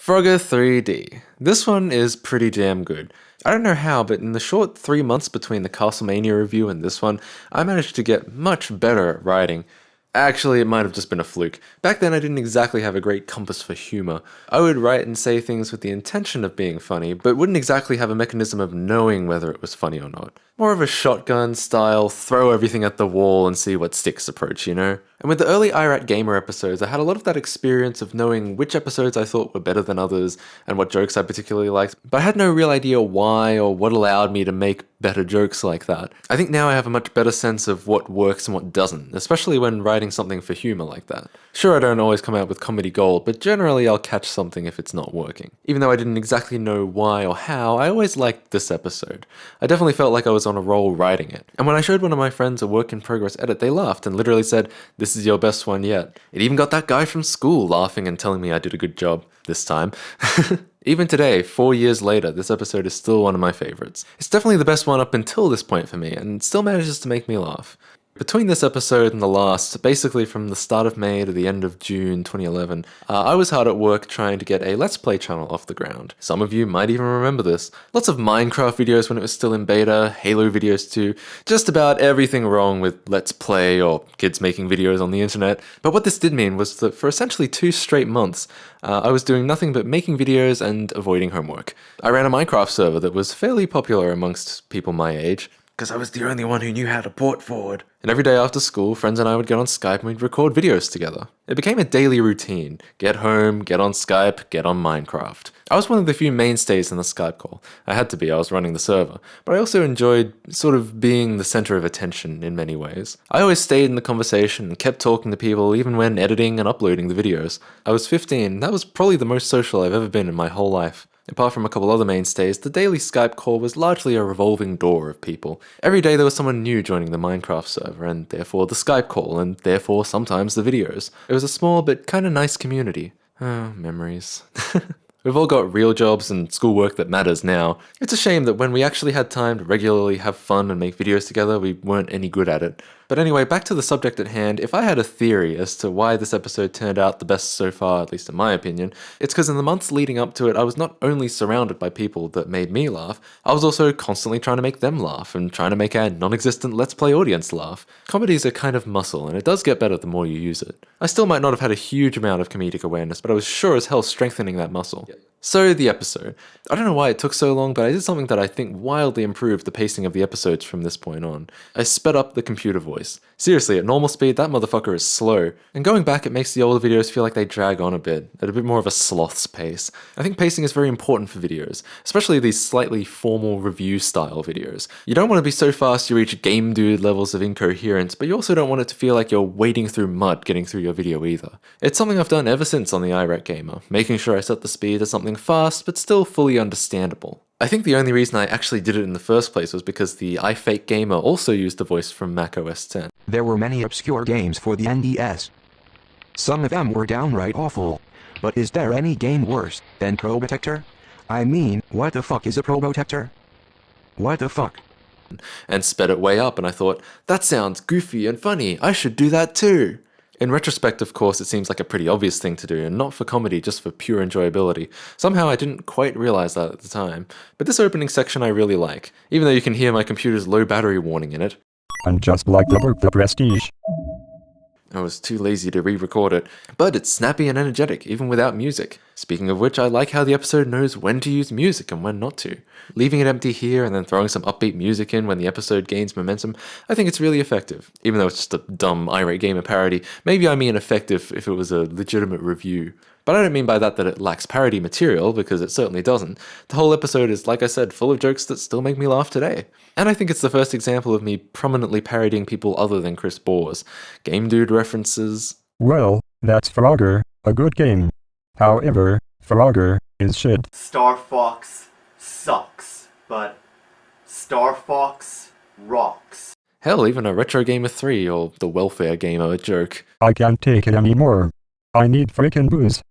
Frogger 3D. This one is pretty damn good. I don't know how, but in the short 3 months between the Castlemania review and this one, I managed to get much better at writing. Actually, it might have just been a fluke. Back then I didn't exactly have a great compass for humor. I would write and say things with the intention of being funny, but wouldn't exactly have a mechanism of knowing whether it was funny or not. More of a shotgun style, throw everything at the wall and see what sticks approach, you know? And with the early Irat Gamer episodes, I had a lot of that experience of knowing which episodes I thought were better than others and what jokes I particularly liked, but I had no real idea why or what allowed me to make better jokes like that. I think now I have a much better sense of what works and what doesn't, especially when writing something for humor like that. Sure, I don't always come out with comedy gold, but generally I'll catch something if it's not working. Even though I didn't exactly know why or how, I always liked this episode. I definitely felt like I was on a roll writing it. And when I showed one of my friends a work-in-progress edit, they laughed and literally said, "This is your best one yet." It even got that guy from school laughing and telling me I did a good job this time. Even today, 4 years later, this episode is still one of my favorites. It's definitely the best one up until this point for me, and it still manages to make me laugh. Between this episode and the last, basically from the start of May to the end of June 2011, I was hard at work trying to get a Let's Play channel off the ground. Some of you might even remember this. Lots of Minecraft videos when it was still in beta, Halo videos too, just about everything wrong with Let's Play or kids making videos on the internet. But what this did mean was that for essentially 2 straight months, I was doing nothing but making videos and avoiding homework. I ran a Minecraft server that was fairly popular amongst people my age, because I was the only one who knew how to port forward. And every day after school, friends and I would get on Skype and we'd record videos together. It became a daily routine. Get home, get on Skype, get on Minecraft. I was one of the few mainstays in the Skype call. I had to be, I was running the server. But I also enjoyed sort of being the center of attention in many ways. I always stayed in the conversation and kept talking to people even when editing and uploading the videos. I was 15, that was probably the most social I've ever been in my whole life. Apart from a couple other mainstays, the daily Skype call was largely a revolving door of people. Every day there was someone new joining the Minecraft server, and therefore the Skype call, and therefore sometimes the videos. It was a small but kinda nice community. Oh, memories. We've all got real jobs and schoolwork that matters now. It's a shame that when we actually had time to regularly have fun and make videos together, we weren't any good at it. But anyway, back to the subject at hand, if I had a theory as to why this episode turned out the best so far, at least in my opinion, it's because in the months leading up to it, I was not only surrounded by people that made me laugh, I was also constantly trying to make them laugh and trying to make our non-existent Let's Play audience laugh. Comedy is a kind of muscle, and it does get better the more you use it. I still might not have had a huge amount of comedic awareness, but I was sure as hell strengthening that muscle. So, the episode. I don't know why it took so long, but I did something that I think wildly improved the pacing of the episodes from this point on. I sped up the computer voice. Seriously, at normal speed, that motherfucker is slow. And going back, it makes the older videos feel like they drag on a bit, at a bit more of a sloth's pace. I think pacing is very important for videos, especially these slightly formal review-style videos. You don't want to be so fast you reach game dude levels of incoherence, but you also don't want it to feel like you're wading through mud getting through your video either. It's something I've done ever since on the Irat Gamer, making sure I set the speed to something fast, but still fully understandable. I think the only reason I actually did it in the first place was because the iFake Gamer also used a voice from Mac OS X. There were many obscure games for the NES. Some of them were downright awful. But is there any game worse than Probotector? I mean, what the fuck is a Probotector? What the fuck? And sped it way up, and I thought, that sounds goofy and funny, I should do that too. In retrospect, of course, it seems like a pretty obvious thing to do, and not for comedy, just for pure enjoyability. Somehow I didn't quite realize that at the time. But this opening section I really like, even though you can hear my computer's low battery warning in it. And just like the Prestige. I was too lazy to re-record it, but it's snappy and energetic, even without music. Speaking of which, I like how the episode knows when to use music and when not to. Leaving it empty here and then throwing some upbeat music in when the episode gains momentum, I think it's really effective. Even though it's just a dumb Irate Gamer parody, maybe I mean effective if it was a legitimate review. But I don't mean by that it lacks parody material, because it certainly doesn't. The whole episode is, like I said, full of jokes that still make me laugh today. And I think it's the first example of me prominently parodying people other than Chris Bores. Game Dude references. Well, that's Frogger, a good game. However, Frogger is shit. Star Fox sucks, but Star Fox rocks. Hell, even a Retro Gamer 3 or the Welfare Gamer joke. I can't take it anymore. I need frickin' booze.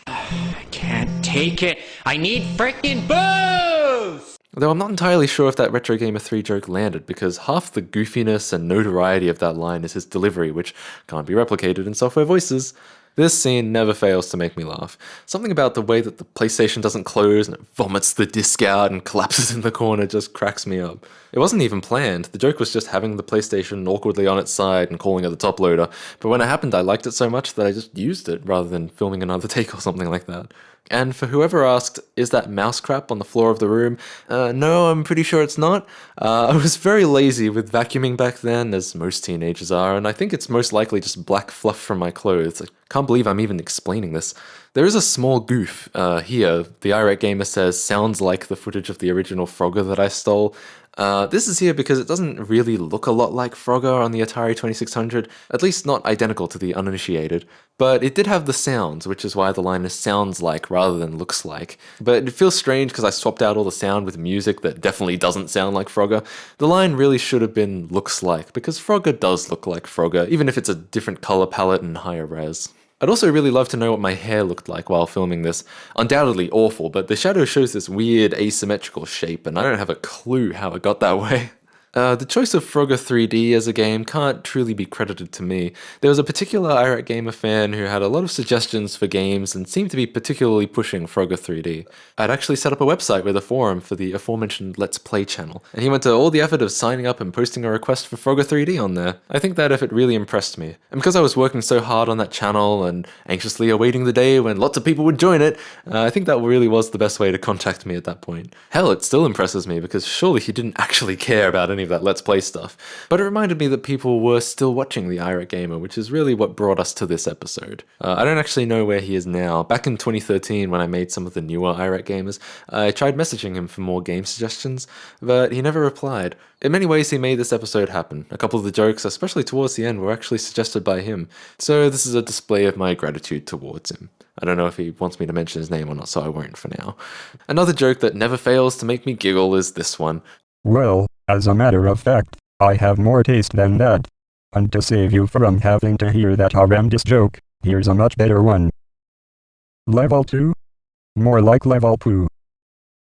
I can't take it. I need frickin' booze! Though I'm not entirely sure if that Retro Gamer 3 joke landed, because half the goofiness and notoriety of that line is his delivery, which can't be replicated in software voices. This scene never fails to make me laugh. Something about the way that the PlayStation doesn't close and it vomits the disc out and collapses in the corner just cracks me up. It wasn't even planned. The joke was just having the PlayStation awkwardly on its side and calling it the top loader, but when it happened I liked it so much that I just used it rather than filming another take or something like that. And for whoever asked, is that mouse crap on the floor of the room? No, I'm pretty sure it's not. I was very lazy with vacuuming back then, as most teenagers are, and I think it's most likely just black fluff from my clothes. I can't believe I'm even explaining this. There is a small goof here. The Irate Gamer says, sounds like the footage of the original Frogger that I stole. This is here because it doesn't really look a lot like Frogger on the Atari 2600, at least not identical to the uninitiated. But it did have the sounds, which is why the line is sounds like rather than looks like. But it feels strange because I swapped out all the sound with music that definitely doesn't sound like Frogger. The line really should have been looks like, because Frogger does look like Frogger, even if it's a different color palette and higher res. I'd also really love to know what my hair looked like while filming this. Undoubtedly awful, but the shadow shows this weird asymmetrical shape, and I don't have a clue how it got that way. The choice of Frogger 3D as a game can't truly be credited to me. There was a particular Irate Gamer fan who had a lot of suggestions for games and seemed to be particularly pushing Frogger 3D. I'd actually set up a website with a forum for the aforementioned Let's Play channel, and he went to all the effort of signing up and posting a request for Frogger 3D on there. I think that effort really impressed me, and because I was working so hard on that channel and anxiously awaiting the day when lots of people would join it, I think that really was the best way to contact me at that point. Hell, it still impresses me because surely he didn't actually care about any of that Let's Play stuff, but it reminded me that people were still watching the Irate Gamer, which is really what brought us to this episode. I don't actually know where he is now. Back in 2013, when I made some of the newer Irate Gamers, I tried messaging him for more game suggestions, but he never replied. In many ways, he made this episode happen. A couple of the jokes, especially towards the end, were actually suggested by him, so this is a display of my gratitude towards him. I don't know if he wants me to mention his name or not, so I won't for now. Another joke that never fails to make me giggle is this one. Well, as a matter of fact, I have more taste than that. And to save you from having to hear that horrendous joke, here's a much better one. Level 2? More like level poo.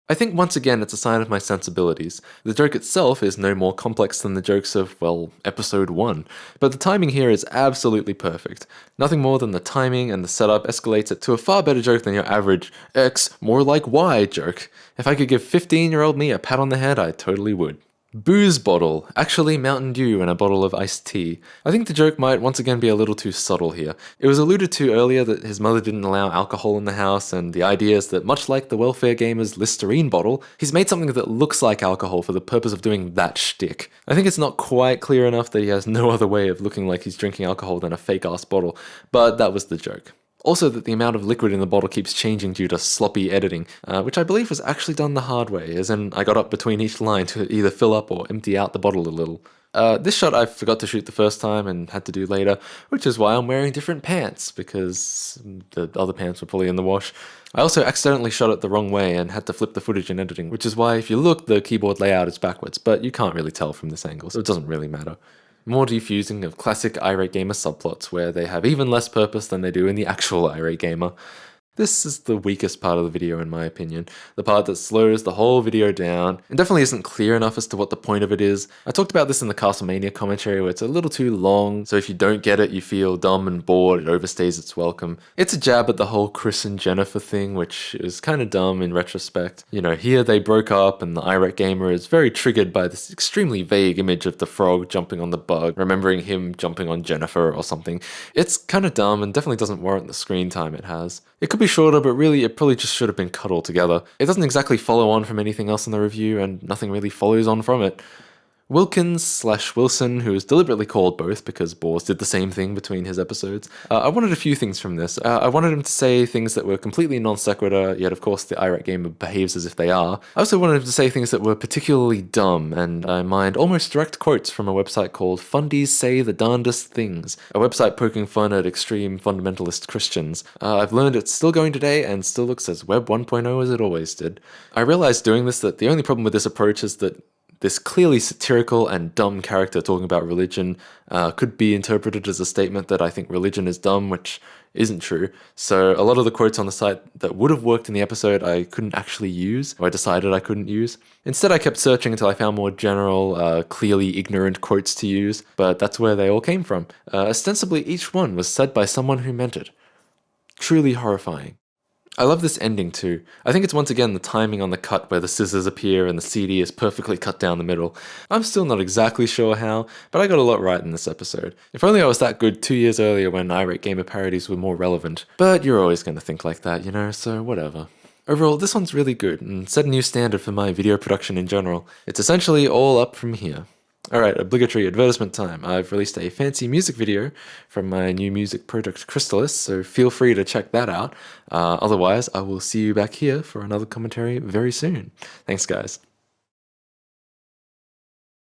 I think once again it's a sign of my sensibilities. The joke itself is no more complex than the jokes of, well, episode 1, but the timing here is absolutely perfect. Nothing more than the timing and the setup escalates it to a far better joke than your average X, more like Y joke. If I could give 15-year-old me a pat on the head, I totally would. Booze bottle, actually Mountain Dew and a bottle of iced tea. I think the joke might once again be a little too subtle here. It was alluded to earlier that his mother didn't allow alcohol in the house, and the idea is that much like the welfare gamer's Listerine bottle, he's made something that looks like alcohol for the purpose of doing that shtick. I think it's not quite clear enough that he has no other way of looking like he's drinking alcohol than a fake-ass bottle, but that was the joke. Also that the amount of liquid in the bottle keeps changing due to sloppy editing, which I believe was actually done the hard way, as in I got up between each line to either fill up or empty out the bottle a little. This shot I forgot to shoot the first time and had to do later, which is why I'm wearing different pants, because the other pants were probably in the wash. I also accidentally shot it the wrong way and had to flip the footage in editing, which is why if you look, the keyboard layout is backwards, but you can't really tell from this angle, so it doesn't really matter. More defusing of classic Irate Gamer subplots where they have even less purpose than they do in the actual Irate Gamer. This is the weakest part of the video in my opinion, the part that slows the whole video down, and definitely isn't clear enough as to what the point of it is. I talked about this in the Castlemania commentary where it's a little too long, so if you don't get it you feel dumb and bored, it overstays its welcome. It's a jab at the whole Chris and Jennifer thing, which is kind of dumb in retrospect. You know, here they broke up and the Irate Gamer is very triggered by this extremely vague image of the frog jumping on the bug, remembering him jumping on Jennifer or something. It's kind of dumb and definitely doesn't warrant the screen time it has. It could be shorter, but really it probably just should have been cut altogether. It doesn't exactly follow on from anything else in the review, and nothing really follows on from it. Wilkins/Wilson, who is deliberately called both because Bors did the same thing between his episodes. I wanted a few things from this. I wanted him to say things that were completely non sequitur, yet of course the Irate Gamer behaves as if they are. I also wanted him to say things that were particularly dumb, and I mined almost direct quotes from a website called Fundies Say the Darndest Things, a website poking fun at extreme fundamentalist Christians. I've learned it's still going today and still looks as Web 1.0 as it always did. I realized doing this that the only problem with this approach is that this clearly satirical and dumb character talking about religion could be interpreted as a statement that I think religion is dumb, which isn't true. So a lot of the quotes on the site that would have worked in the episode I couldn't actually use, or I decided I couldn't use. Instead I kept searching until I found more general, clearly ignorant quotes to use, but that's where they all came from. Ostensibly each one was said by someone who meant it. Truly horrifying. I love this ending too. I think it's once again the timing on the cut where the scissors appear and the CD is perfectly cut down the middle. I'm still not exactly sure how, but I got a lot right in this episode. If only I was that good 2 years earlier when irate gamer parodies were more relevant. But you're always going to think like that, you know, so whatever. Overall, this one's really good and set a new standard for my video production in general. It's essentially all up from here. Alright, obligatory advertisement time. I've released a fancy music video from my new music project Crystallis, so feel free to check that out. Otherwise, I will see you back here for another commentary very soon. Thanks, guys.